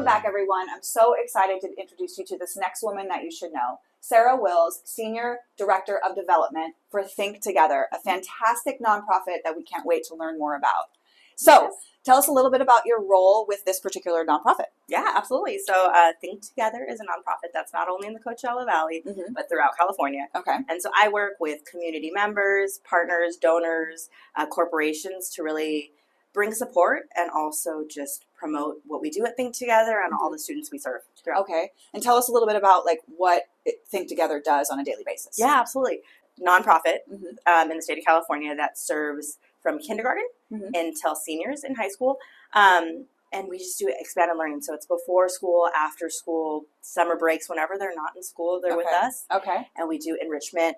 Welcome back, everyone. I'm so excited to introduce you to this next woman that you should know, Sarah Wills, Senior Director of Development for Think Together, a fantastic nonprofit that we can't wait to learn more about. So, tell us a little bit about your role with this particular nonprofit. Yeah, absolutely. So Think Together is a nonprofit that's not only in the Coachella Valley, but throughout California. Okay. And so I work with community members, partners, donors, corporations to really bring support and also just promote what we do at Think Together and all the students we serve throughout. Okay. And tell us a little bit about what Think Together does on a daily basis. Yeah, absolutely. Nonprofit in the state of California that serves from kindergarten until seniors in high school. And we just do expanded learning. So it's before school, after school, summer breaks, whenever they're not in school, they're with us. Okay. And we do enrichment,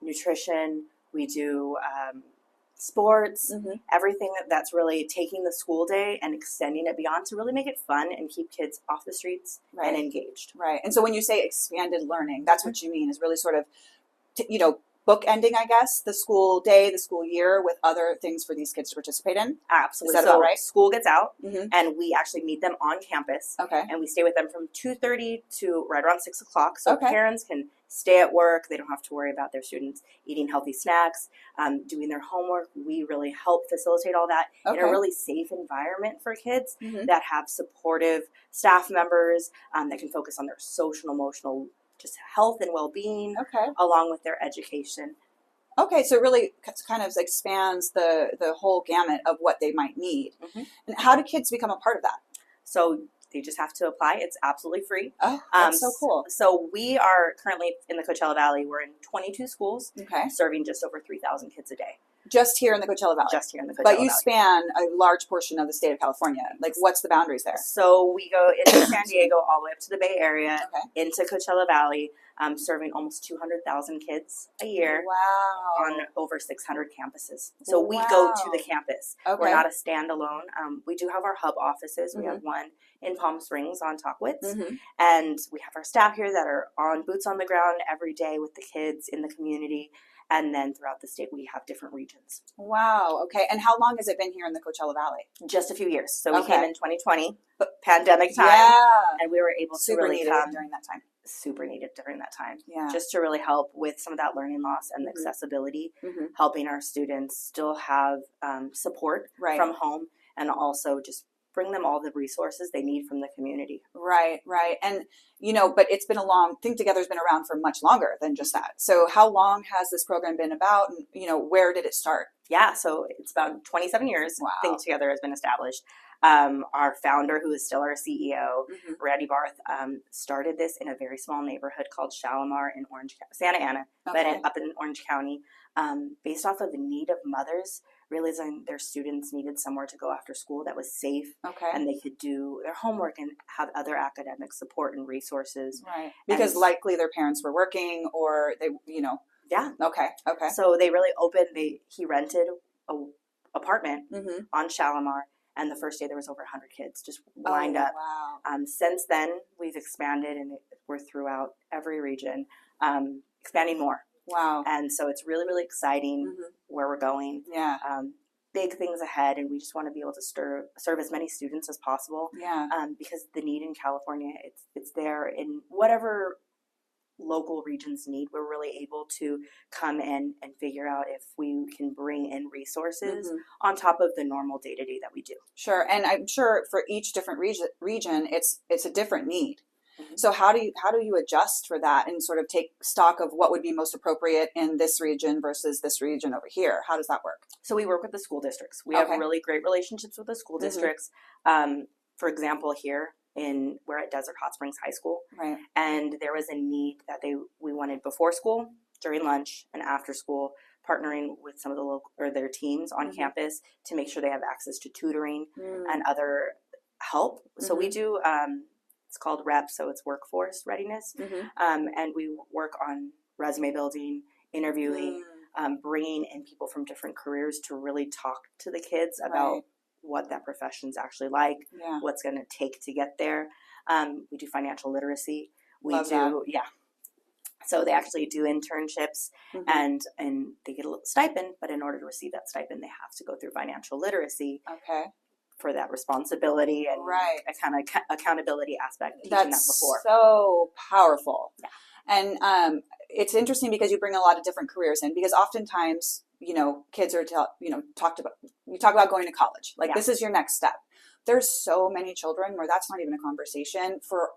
nutrition, we do sports, everything that's really taking the school day and extending it beyond to really make it fun and keep kids off the streets and engaged. Right. And so when you say expanded learning, that's what you mean is really sort of, bookending, I guess, the school day, the school year with other things for these kids to participate in? Absolutely. Is that about right? School gets out and we actually meet them on campus. Okay. And we stay with them from 2:30 to right around 6 o'clock. So parents can stay at work. They don't have to worry about their students eating healthy snacks, doing their homework. We really help facilitate all that in a really safe environment for kids that have supportive staff members that can focus on their social and emotional just health and well-being along with their education. Okay, so it really kind of expands the whole gamut of what they might need. And how do kids become a part of that? So they just have to apply. It's absolutely free. Oh, that's so cool. So we are currently in the Coachella Valley. We're in 22 schools, serving just over 3,000 kids a day. Just here in the Coachella Valley? Just here in the Coachella Valley. But you span a large portion of the state of California. What's the boundaries there? So we go into San Diego all the way up to the Bay Area, into Coachella Valley, serving almost 200,000 kids a year on over 600 campuses. So we go to the campus. We're not a standalone. We do have our hub offices. We have one in Palm Springs on Tockwitz. And we have our staff here that are on boots on the ground every day with the kids in the community. And then throughout the state, we have different regions. Wow. Okay. And how long has it been here in the Coachella Valley? Just a few years. So we came in 2020, pandemic time. And we were able to really come during that time. Super needed during that time. Yeah. Just to really help with some of that learning loss and the accessibility, helping our students still have support from home and also just bring them all the resources they need from the community. Right. And, but it's been Think Together's been around for much longer than just that. So how long has this program been about and, where did it start? Yeah, so it's about 27 years Think Together has been established. Our founder, who is still our CEO, Randy Barth, started this in a very small neighborhood called Shalimar in Santa Ana, but up in Orange County, based off of the need of mothers realizing their students needed somewhere to go after school that was safe and they could do their homework and have other academic support and resources. Right. Because likely their parents were working or they, Yeah. Okay. So they really he rented a apartment on Shalimar. And the first day there was over 100 kids just lined up. Wow. Since then, we've expanded and we're throughout every region, expanding more. Wow. And so it's really, really exciting where we're going. Yeah. Big things ahead, and we just want to be able to serve as many students as possible. Yeah. Because the need in California, it's there in whatever local regions need. We're really able to come in and figure out if we can bring in resources on top of the normal day-to-day that we do. Sure. And I'm sure for each different region it's a different need. So how do you adjust for that and sort of take stock of what would be most appropriate in this region versus this region over here? How does that work? So we work with the school districts. We have really great relationships with the school districts. For example, here we're at Desert Hot Springs High School, and there was a need that we wanted before school, during lunch, and after school, partnering with some of the their teams on campus to make sure they have access to tutoring and other help. So we do. It's called REP, so it's workforce readiness, and we work on resume building, interviewing, bringing in people from different careers to really talk to the kids about what that profession's actually like, what's going to take to get there. We do financial literacy. So they actually do internships and they get a little stipend, but in order to receive that stipend, they have to go through financial literacy. for that responsibility and a kind of accountability aspect. Teaching that before. So powerful. Yeah. And it's interesting because you bring a lot of different careers in, because oftentimes, kids are talk about going to college. Like, this is your next step. There's so many children where that's not even a conversation for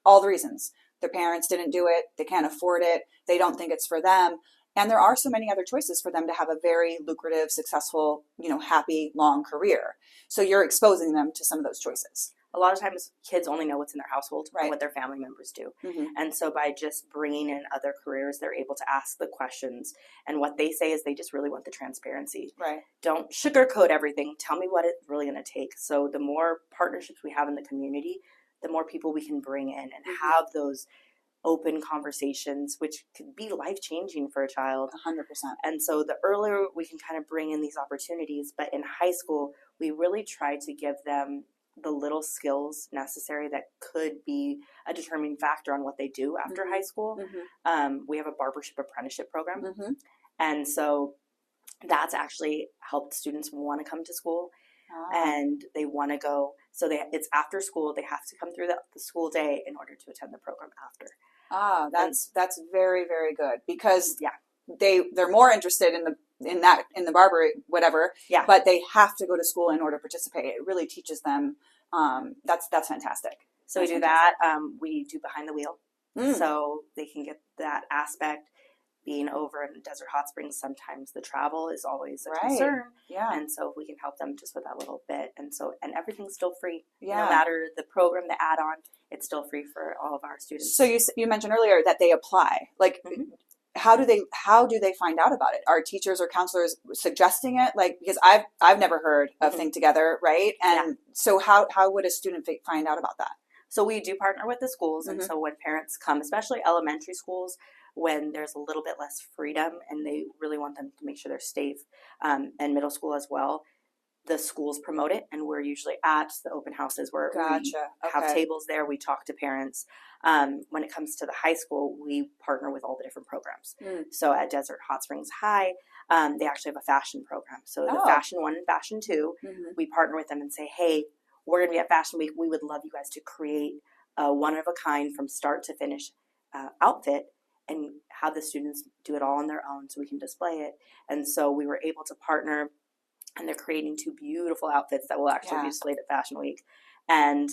all the reasons. Their parents didn't do it. They can't afford it. They don't think it's for them. And there are so many other choices for them to have a very lucrative, successful, happy, long career. So you're exposing them to some of those choices. A lot of times kids only know what's in their household and what their family members do. Mm-hmm. And so by just bringing in other careers, they're able to ask the questions. And what they say is they just really want the transparency. Right. Don't sugarcoat everything. Tell me what it's really going to take. So the more partnerships we have in the community, the more people we can bring in and have those open conversations, which could be life-changing for a child. 100%. And so the earlier we can kind of bring in these opportunities, but in high school, we really try to give them the little skills necessary that could be a determining factor on what they do after high school. Mm-hmm. We have a barbership apprenticeship program. Mm-hmm. And so that's actually helped students want to come to school and they want to go. So it's after school. They have to come through the school day in order to attend the program after. That's very, very good, because they're more interested in the barber, whatever. Yeah. But they have to go to school in order to participate. It really teaches them. That's fantastic. So we do that. We do behind the wheel, so they can get that aspect. Being over in Desert Hot Springs, sometimes the travel is always a concern. Yeah. And so we can help them just with that little bit. And everything's still free. Yeah. No matter the program, the add-on, it's still free for all of our students. So you mentioned earlier that they apply. Like, how do they find out about it? Are teachers or counselors suggesting it? Like, because I've never heard of Think Together, right? And so how would a student find out about that? So we do partner with the schools. And so when parents come, especially elementary schools, when there's a little bit less freedom and they really want them to make sure they're safe, and middle school as well, the schools promote it, and we're usually at the open houses where we have tables there. We talk to parents. When it comes to the high school, we partner with all the different programs. So at Desert Hot Springs High, they actually have a fashion program. So the Fashion 1 and Fashion 2, we partner with them and say, hey, we're going to be at Fashion Week. We would love you guys to create a one-of-a-kind from start to finish outfit and have the students do it all on their own so we can display it. And so we were able to partner, and they're creating 2 beautiful outfits that will actually be displayed at Fashion Week. And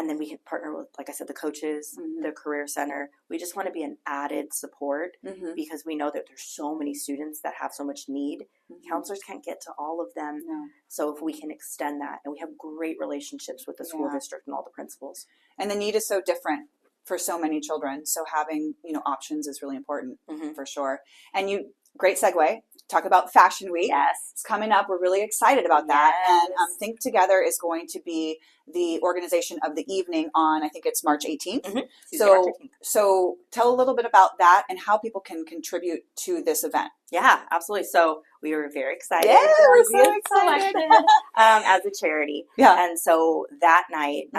then we can partner with, like I said, the coaches, the Career Center. We just want to be an added support because we know that there's so many students that have so much need. Counselors can't get to all of them. No. So if we can extend that, and we have great relationships with the school district and all the principals. And the need is so different for so many children. So having, options is really important for sure. And great segue. Talk about Fashion Week. Yes. It's coming up. We're really excited about that. Yes. And Think Together is going to be the organization of the evening on, I think it's March 18th. So tell a little bit about that and how people can contribute to this event. Yeah, absolutely. So we were very excited. Yeah, we're so excited. As a charity. Yeah. And so that night,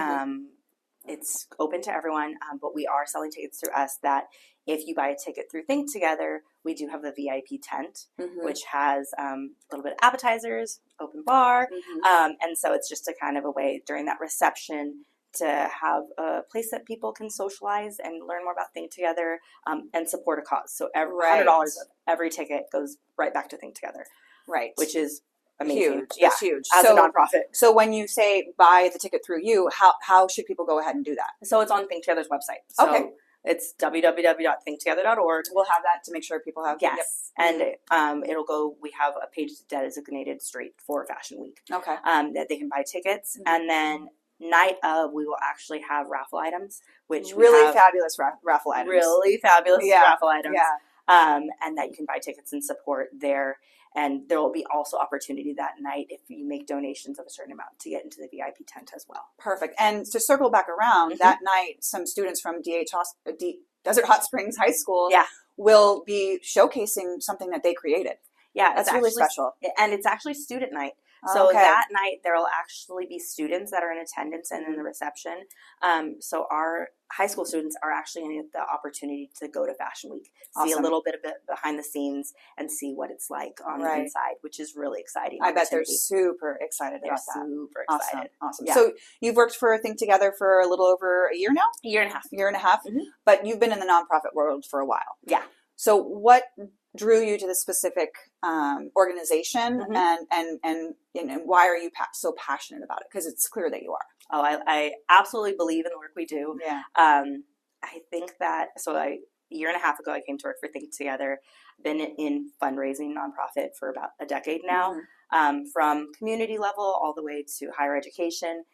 it's open to everyone, but we are selling tickets through us that if you buy a ticket through Think Together, we do have a VIP tent, which has a little bit of appetizers, open bar. And so it's just a kind of a way during that reception to have a place that people can socialize and learn more about Think Together and support a cause. So $100 of every ticket goes right back to Think Together. Right. Which is amazing. Huge. Yeah. It's huge. As a nonprofit. So when you say buy the ticket through you, how should people go ahead and do that? So it's on Think Together's website. So it's www.thinktogether.org. We'll have that to make sure people have. Yes. Yep. And it'll go, we have a page designated straight for Fashion Week. Okay. That they can buy tickets. And then night of, we will actually have raffle items, which really fabulous raffle items. Really fabulous raffle items. Yeah. And that you can buy tickets and support there. And there will be also opportunity that night if you make donations of a certain amount to get into the VIP tent as well. Perfect. And to circle back around, that night, some students from Desert Hot Springs High School will be showcasing something that they created. Yeah, that's really special. And it's actually student night. So that night, there will actually be students that are in attendance and in the reception. So our high school students are actually going to get the opportunity to go to Fashion Week, see a little bit of it behind the scenes, and see what it's like on the inside, which is really exciting. I bet they're super excited about that. Super excited. Awesome. Yeah. So you've worked for Think Together for a little over a year now? A year and a half. Year and a half? Mm-hmm. But you've been in the nonprofit world for a while. Yeah. So what drew you to this specific organization, and why are you so passionate about it? Because it's clear that you are. Oh, I absolutely believe in the work we do. Yeah. I think that, a year and a half ago, I came to work for Think Together. Been in fundraising nonprofit for about a decade now, from community level all the way to higher education,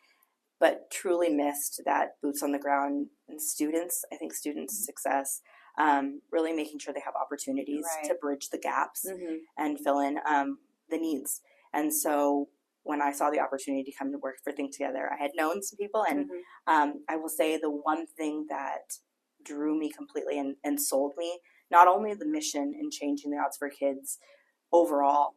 but truly missed that boots on the ground and students. I think students' success, really making sure they have opportunities to bridge the gaps and fill in the needs. And so when I saw the opportunity to come to work for Think Together, I had known some people, and I will say the one thing that drew me completely and sold me, not only the mission in changing the odds for kids overall,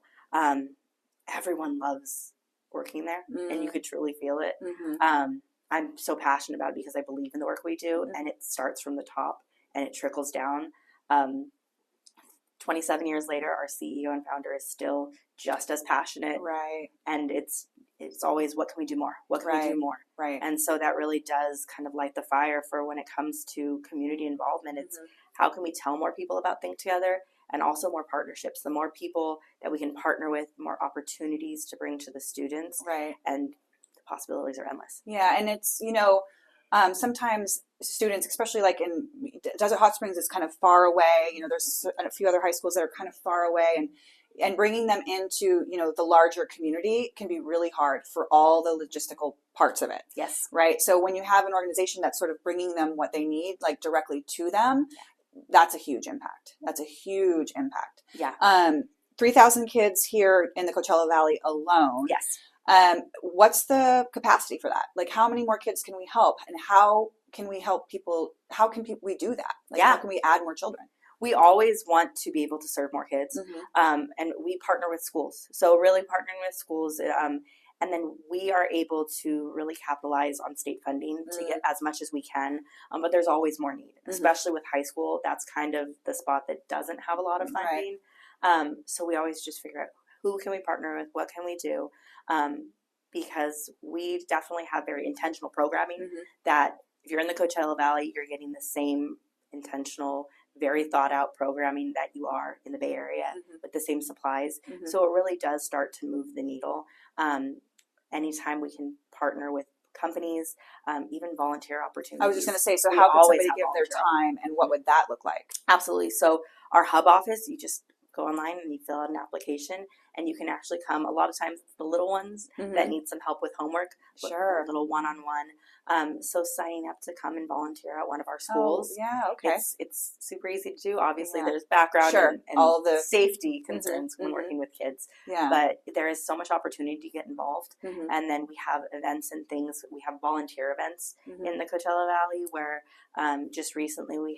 everyone loves working there, and you could truly feel it. I'm so passionate about it because I believe in the work we do, and it starts from the top and it trickles down. 27 years later, our CEO and founder is still just as passionate. Right. And it's always, what can we do more? What can we do more? Right. And so that really does kind of light the fire for when it comes to community involvement. It's how can we tell more people about Think Together, and also more partnerships. The more people that we can partner with, the more opportunities to bring to the students. Right. And the possibilities are endless. Yeah. And it's, sometimes students, especially like in Desert Hot Springs, is kind of far away. There's a few other high schools that are kind of far away, and bringing them into, the larger community can be really hard for all the logistical parts of it. Yes. Right. So when you have an organization that's sort of bringing them what they need, like directly to them, that's a huge impact. That's a huge impact. Yeah. 3,000 kids here in the Coachella Valley alone. Yes. What's the capacity for that? Like, how many more kids can we help, and how can we help people? How can we do that? Like, how can we add more children? We always want to be able to serve more kids, and we partner with schools. So really partnering with schools, and then we are able to really capitalize on state funding to get as much as we can. But there's always more need, especially with high school. That's kind of the spot that doesn't have a lot of funding. Right. So we always just figure out, who can we partner with? What can we do? Because we definitely have very intentional programming that if you're in the Coachella Valley, you're getting the same intentional, very thought out programming that you are in the Bay Area with the same supplies. So it really does start to move the needle. Anytime we can partner with companies, even volunteer opportunities. I was just going to say, so how can somebody give their time, and what would that look like? Absolutely. So our hub office, you just go online and you fill out an application, and you can actually come. A lot of times it's the little ones that need some help with homework. Sure. A little one-on-one. So signing up to come and volunteer at one of our schools. Oh, yeah, okay. It's super easy to do. Obviously, there's background and all the safety concerns when working with kids. Yeah. But there is so much opportunity to get involved. And then we have events and things. We have volunteer events in the Coachella Valley where just recently we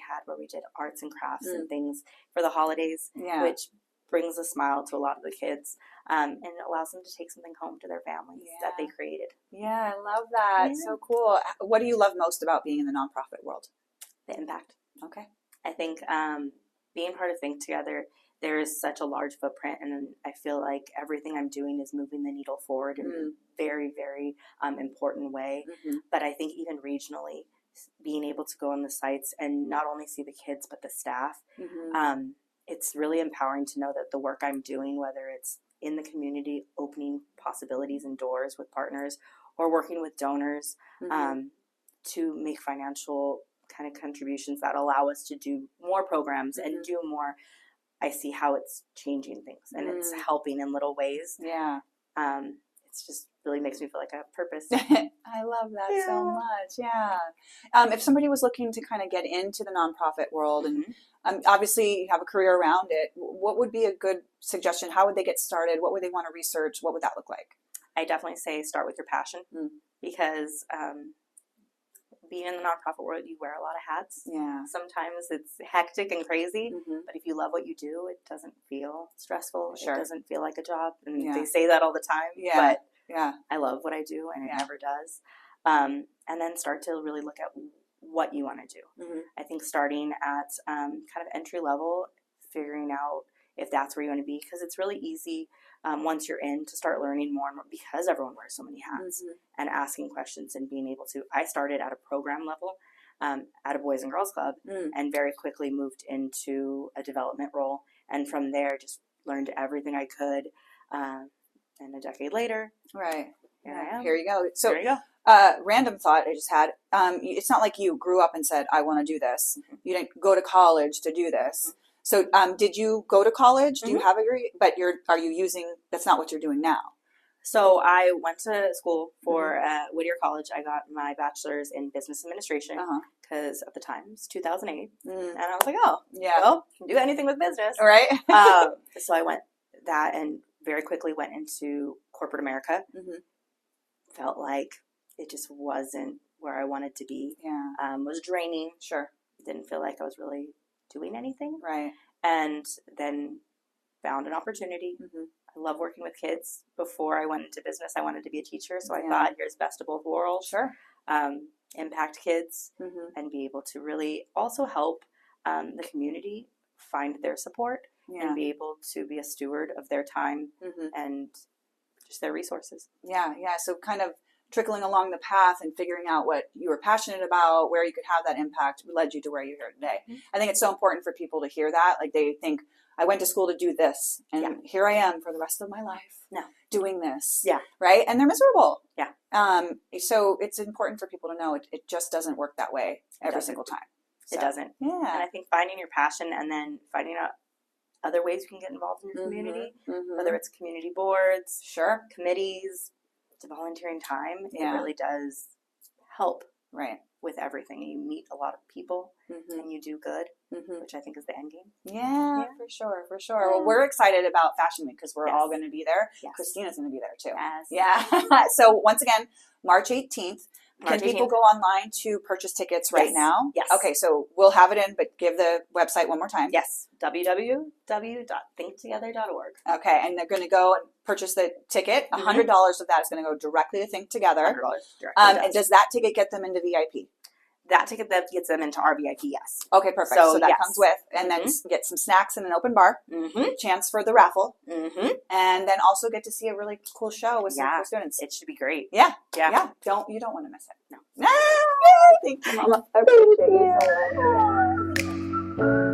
did arts and crafts and things for the holidays, which brings a smile to a lot of the kids, and it allows them to take something home to their families that they created. Yeah, I love that. Yeah. So cool. What do you love most about being in the nonprofit world? The impact. Okay. I think being part of Think Together, there is such a large footprint, and I feel like everything I'm doing is moving the needle forward in a very, very important way. But I think even regionally, being able to go on the sites and not only see the kids but the staff, it's really empowering to know that the work I'm doing, whether it's in the community, opening possibilities and doors with partners, or working with donors to make financial kind of contributions that allow us to do more programs and do more. I see how it's changing things, and it's helping in little ways. Yeah. It's just really makes me feel like I have purpose. I love that so much. Yeah. If somebody was looking to kind of get into the nonprofit world, and obviously you have a career around it, what would be a good suggestion? How would they get started? What would they want to research? What would that look like? I definitely say start with your passion, because being in the nonprofit world, you wear a lot of hats. Yeah. Sometimes it's hectic and crazy, Mm-hmm. but if you love what you do, it doesn't feel stressful. Sure. It doesn't feel like a job. And Yeah. they say that all the time, Yeah. but yeah. I love what I do, and it Yeah. never does. And then start to really look at what you want to do. Mm-hmm. I think starting at kind of entry level, figuring out if that's where you want to be, because it's really easy once you're in to start learning more and more, because everyone wears so many hats, Mm-hmm. and asking questions and being able to. I started at a program level at a Boys and Girls Club, and very quickly moved into a development role, and from there just learned everything I could. And a decade later, right, here I am. Here you go. So, there you go. Random thought I just had. It's not like you grew up and said, "I want to do this." Mm-hmm. You didn't go to college to do this. Mm-hmm. So, did you go to college? Do you have a degree? But are you using? That's not what you're doing now. So I went to school for Whittier College. I got my bachelor's in business administration because at the time it was 2008, and I was like, "Oh, yeah, well, can do anything with business, all right?" So I went that, and very quickly went into corporate America. Mm-hmm. Felt like it just wasn't where I wanted to be. Yeah, was draining. Sure, didn't feel like I was really doing anything. Right, and then found an opportunity. Mm-hmm. I love working with kids. Before I went into business, I wanted to be a teacher, so I thought, here's best of both worlds. Sure. Impact kids and be able to really also help the community find their support and be able to be a steward of their time and just their resources. Yeah. So kind of trickling along the path and figuring out what you were passionate about, where you could have that impact, led you to where you're here today. Mm-hmm. I think it's so important for people to hear that. Like, they think, I went to school to do this, and here I am for the rest of my life doing this. Yeah. Right? And they're miserable. Yeah. So it's important for people to know it just doesn't work that way every single time. So, it doesn't. Yeah. And I think finding your passion and then finding out other ways you can get involved in your community, whether it's community boards, committees, to volunteering time, it really does help with everything. You meet a lot of people and you do good, which I think is the end game. Yeah, for sure. Yeah. Well, we're excited about Fashion Week because we're all going to be there. Yes. Christina's going to be there too. Yes. Yeah. So once again, March 18th. Can people go online to purchase tickets right now? Yes. Okay, so we'll have it in, but give the website one more time. Yes, www.thinktogether.org. Okay, and they're going to go and purchase the ticket. $100 of that is going to go directly to Think Together. And does that ticket get them into VIP? That ticket that gets them into our VIP, yes. Okay, perfect. So that comes with, and then get some snacks and an open bar, chance for the raffle, and then also get to see a really cool show with some cool students. It should be great. Yeah. You don't want to miss it. No. Thank you, Mama. Thank you so much.